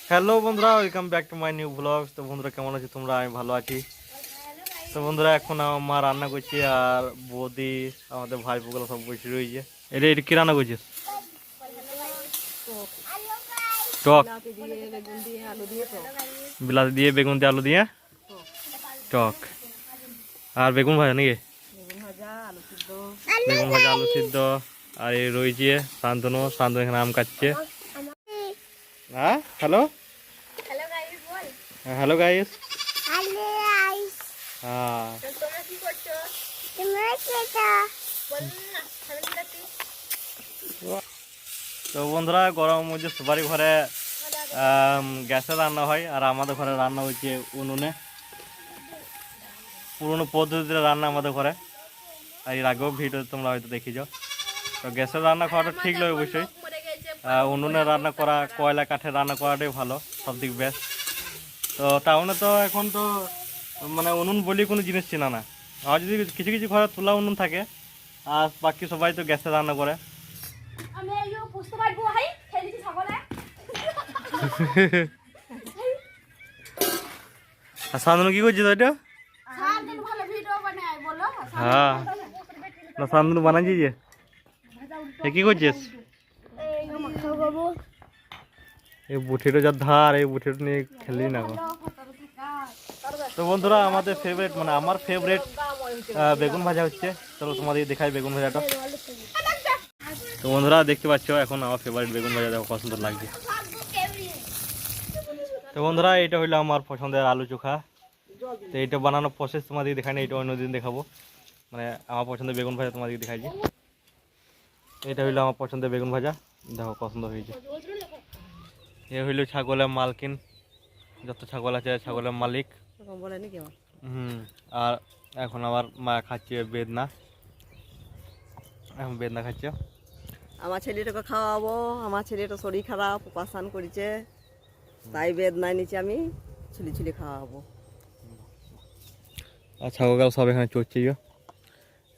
Hello বন্ধুরা, welcome back to my new blog. তো বন্ধুরা কেমন আছো তোমরা? আমি ভালো আছি। তো বন্ধুরা এখন মা রান্না করছি আর বৌদি আমাদের ভাইপোগুলো সব বসে রয়েছে। এটা কি রান্না করছিস? টক বিলাতি দিয়ে বেগুন দিয়ে আলু দিয়ে টক আর বেগুন ভাজা নাকি? বেগুন ভাজা আলু সিদ্ধ। আর এই রয়েছে শান্তনু। শান্তনু এখানে আম কাটছে। হ্যাঁ হ্যালো হ্যালো গাইস। হ্যাঁ তো বন্ধুরা গরমের মধ্যে সবারই ঘরে গ্যাসে রান্না হয় আর আমাদের ঘরে রান্না হচ্ছে উনুনে। পুরনো পদ্ধতিতে রান্না আমাদের ঘরে। আর এর আগেও ভিডিও তোমরা হয়তো দেখেছ। তো গ্যাসের রান্না করাটা ঠিক নয় অবশ্যই। উনুনে রান্না করা, কয়লা কাঠে রান্না করাটাই ভালো, সব দিক বেস্ট। তো টাউনে তো এখন তো মানে উনুন বলি কোনো জিনিস ছিল না। আর যদি কিছু কিছু ঘরে তুলা উনুন থাকে আর বাকি সবাই তো গ্যাসে রান্না করে। আর শান্তনু কি করছিস ওইটা? হ্যাঁ না শান্তনু বানাচ্ছি যে কি করছিস? এই বুটিটা যা ধার, এই বুটিটা নিয়ে খেলি না। তো বন্ধুরা আমাদের ফেভারিট মানে আমার ফেভারিট বেগুন ভাজা হচ্ছে। চলো তোমাদের দেখাই বেগুন ভাজাটা। তো বন্ধুরা দেখতে পাচ্ছ এখন আমার ফেভারিট বেগুন ভাজা, দেখো কত সুন্দর লাগছে। তো বন্ধুরা এটা হইলো আমার পছন্দের আলু চোখা। তো এইটা বানানোর প্রসেস তোমাদের দেখাই না, এটা অন্যদিন দেখাবো। মানে আমার পছন্দের বেগুন ভাজা তোমাদেরকে দেখাইছি। এটা হইলো আমার পছন্দের বেগুন ভাজা, দেখো পছন্দ হয়েছে। এ হইলো ছাগলের মালকিন, যত ছাগল আছে ছাগলের মালিক। আর এখন আমার মা খাচ্ছে বেদনা, এখন বেদনা খাচ্ছে। আমার ছেলেটাকে খাওয়াবো, আমার ছেলেটা শরীর খারাপ, উপাসান করেছে, তাই বেদনায় নিচে আমি ছুলি ছুলি খাওয়াবো। আর ছাগল সব এখানে চড়ছে।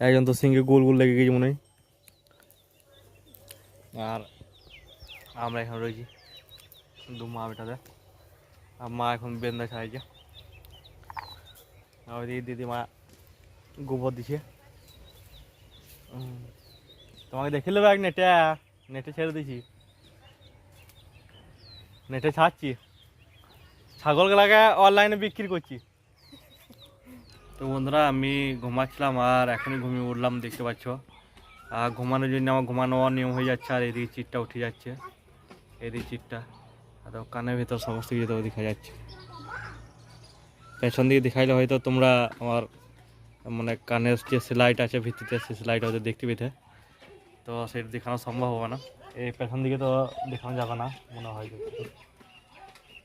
একজন তো সিঙ্গে গোল গোল লেগে গেছে মনে হয়। আর আমরা এখানে রয়েছি দু মা বেটাতে। আর মা এখন বেদনা খাইছে। আর ওইদিকে দিদিমা গোবর দিছে। তোমাকে দেখে নেবে এক নেটে, নেটে ছেড়ে দিছি, নেটে ছাড়ছি, ছাগলগুলাকে অনলাইনে বিক্রি করছি। তো বন্ধুরা আমি ঘুমাচ্ছিলাম আর এখনই ঘুমিয়ে উঠলাম, দেখতে পাচ্ছ। আর ঘুমানোর জন্য আমার ঘুমানো নিয়ম হয়ে যাচ্ছে। আর এদিকে চিটটা উঠে যাচ্ছে, এদিকে চিটটা, আর কানের ভেতর সমস্ত কিছু তো দেখা যাচ্ছে। পেছন দিকে দেখাইলে হয়তো তোমরা আমার মানে কানের যে সেলাইট আছে ভিত্তিতে, সেই সেলাইটা হয়তো দেখতে পেতে। তো সেটা দেখানো সম্ভব হবে না, এই পেছন দিকে তো দেখানো যাবে না মনে হয়।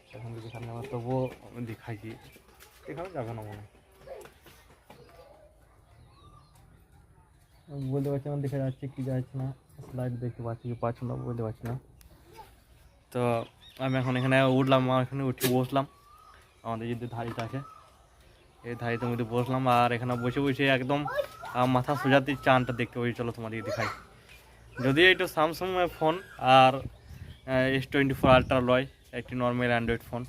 পেছন দিকে দেখানো যাবে, তবুও আমি দেখাইছি, দেখানো যাবে না মনে হয়। বলতে পারছি না দেখা যাচ্ছে কি যাচ্ছে না, স্লাইড দেখতে পাচ্ছি কি পাচ্ছি না বলতে পারছি না। তো আমি এখন এখানে উঠলাম, এখানে উঠে বসলাম। আমাদের যে ধাড়িটা আছে এই ধাড়িটার মধ্যে বসলাম আর এখানে বসে বসে একদম মাথা সোজাতে চানটা দেখতে পাচ্ছি। চলো তোমাদেরকে দেখাই। যদিও এটা স্যামসাং ফোন আর S24 আলট্রা লয়, একটি নর্মাল অ্যান্ড্রয়েড ফোন।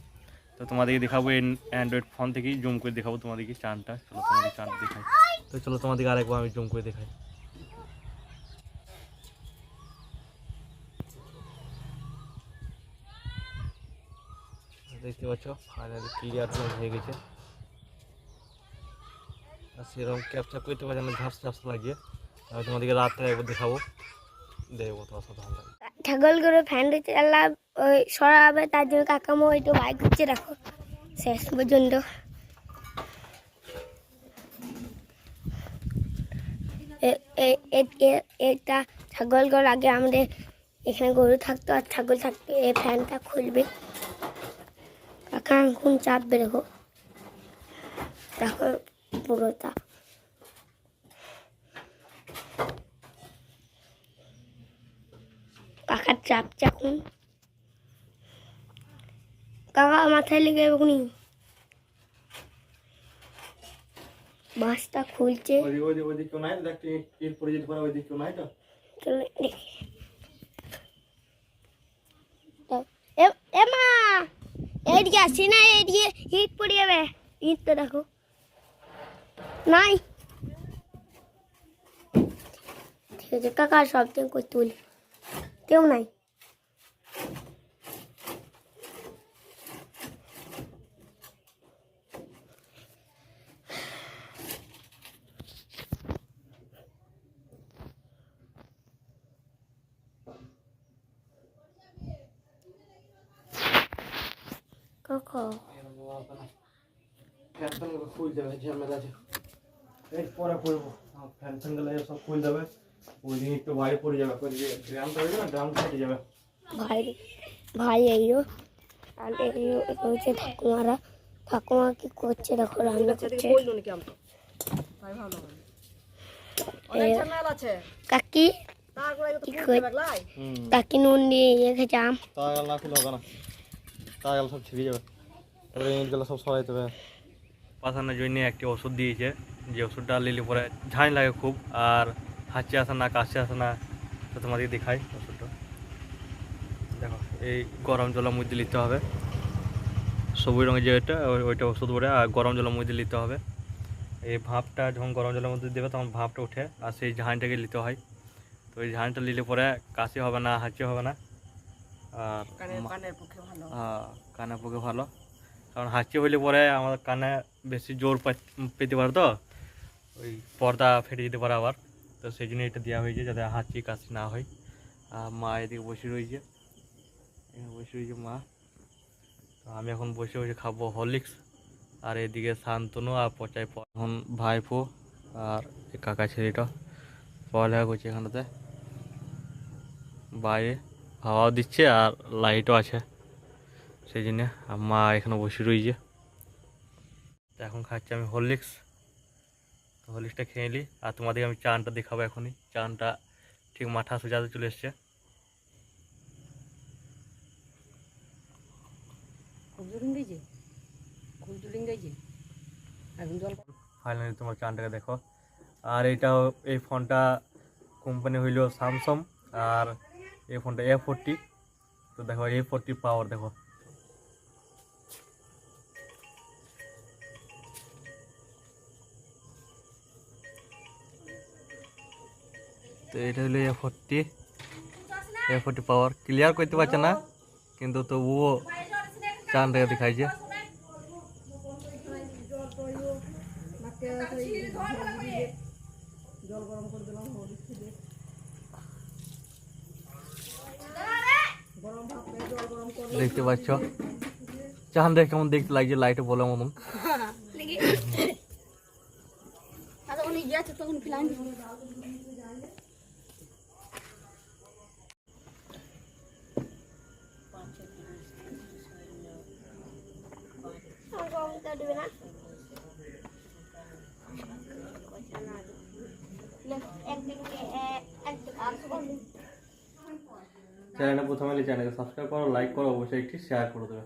তো তোমাদেরকে দেখাবো এই অ্যান্ড্রয়েড ফোন থেকেই জুম করে দেখাবো তোমাদেরকে চানটা। চলো তোমাদের চানটা দেখাই। তো চলো তোমাদেরকে আরেকবার আমি জুম করে দেখাই। দেখতে পাচ্ছ ফাইনালি ক্লিয়ার হয়ে গেছে। আর সেরকম ক্যাপচার করতে পারছি না, ঝাপস ঝাপস লাগিয়ে। আমি তোমাদেরকে রাত্রে একবার দেখাবো, দেখবো তোমার সাথে ভালো লাগে। ছাগলগুলো ফ্যানটা চালা ওই সরাবে, তার জন্য কাকামো একটু বাইক ঘুরছে, রাখো শেষ পর্যন্ত। এটা ছাগলগুলো আগে আমাদের এখানে গরু থাকতো আর ছাগল থাকতো, এই ফ্যানটা খুলবে, কাকা এখন চাপবে, দেখো দেখো পুরোটা। কাকার চাপছে এখন, কাকা মাথায় লেগে এখনই বাঁশটা খুলছে। চলো দেখি। এ মা এদিকে আসছি না, এদিকে ইট পড়ে যাবে। ইট তো দেখো নাই। ঠিক আছে কাকা, সব দিন করতে বলি, কেউ নাই। কাকা ফ্যান ফ্যান খুল যাবে, ঝামেলা আছে। এই পরে করবো, ফ্যান ফ্যান গুলো সব খুল যাবে, ওই দিন একটু বাইরে পড়ে যাবে, ড্রামটা হয়ে যাবে, ড্রাম ফেটে যাবে। ভাই ভাই এইও, আর এইও হচ্ছে ঠাকুমারা। ঠাকুমা কি করছে দেখো, রান্না করছে। বললো নাকি আমি তাই ভালো হয়। অনেক ঝামেলা আছে কাকি তারপরে তো কি খুলতে কই- লাগলাই। কাকি নুন দিয়ে রেখেছিলাম। তাগাল না খুলে হবে না, তাগাল সব ছিঁড়ে যাবে, এবারে ইঁটগুলো সব সরাইতে হবে। পাশানোর জন্য একটি ওষুধ দিয়েছে, যে ওষুধটা নিলে পরে ঝাঁঝ লাগে খুব, আর হাঁচি আসে না, কাশি আসে না। তো তোমাদের দেখাই ওষুধটা, দেখো এই গরম জলের মধ্যে নিতে হবে, সবুজ রঙের যেটা ওইটা ওষুধ পরে, আর গরম জলের মধ্যে নিতে হবে। এই ভাপটা যখন গরম জলের মধ্যে দেবে তখন ভাপটা ওঠে, আর সেই ঝাঁঝটাকে নিতে হয়। তো এই ঝাঁঝটা নিলে পরে কাশি হবে না, হাঁচি হবে না, আর কানের পক্ষে ভালো। কানের পক্ষে ভালো। কারণ হাঁচি হইলে পরে আমাদের কানে বেশি জোর পেতে পারে, তো ওই পর্দা ফেটে যেতে পারে আবার। তো সেই জন্য এটা দেওয়া হয়েছে যাতে হাঁচি কাশি না হয়। আর মা এদিকে বসে রয়েছে, এখানে বসে রয়েছে মা। তো আমি এখন বসে বসে খাবো হরলিক্স, আর এদিকে শান্তনু আর পচাই এখন ভাইপো আর এই কাকা ছেলেটা পড়ালেখা করছে এখানটাতে, বাইরে হাওয়াও দিচ্ছে আর লাইটও আছে, সেই জন্যে। আর মা এখানে বসে রয়েছে। তো এখন খাচ্ছি আমি হরলিক্স, তো হরলিক্সটা খেয়ে নিই, আর তোমাদেরকে আমি চানটা দেখাবো এখনই। চানটা ঠিক মাথা সোজাতে চলে এসছে। ফাইনালি তোমার চানটাকে দেখো। আর এইটাও, এই ফোনটা কোম্পানি হইল স্যামসাং, আর এই ফোনটা A40। তো দেখো A40 পাওয়ার দেখো, তো এটা হলো A40 পাওয়ার। ক্লিয়ার করতে পারছে না, কিন্তু তবুও চানটাকে দেখাইছে। দেখতে পাচ্ছ চাঁদটা কেমন দেখতে লাগছে, লাইটে বলার মতন। চ্যানেলটা প্রথমে চ্যানেলকে সাবস্ক্রাইব করো, লাইক করো, অবশ্যই একটি শেয়ার করে দেবে।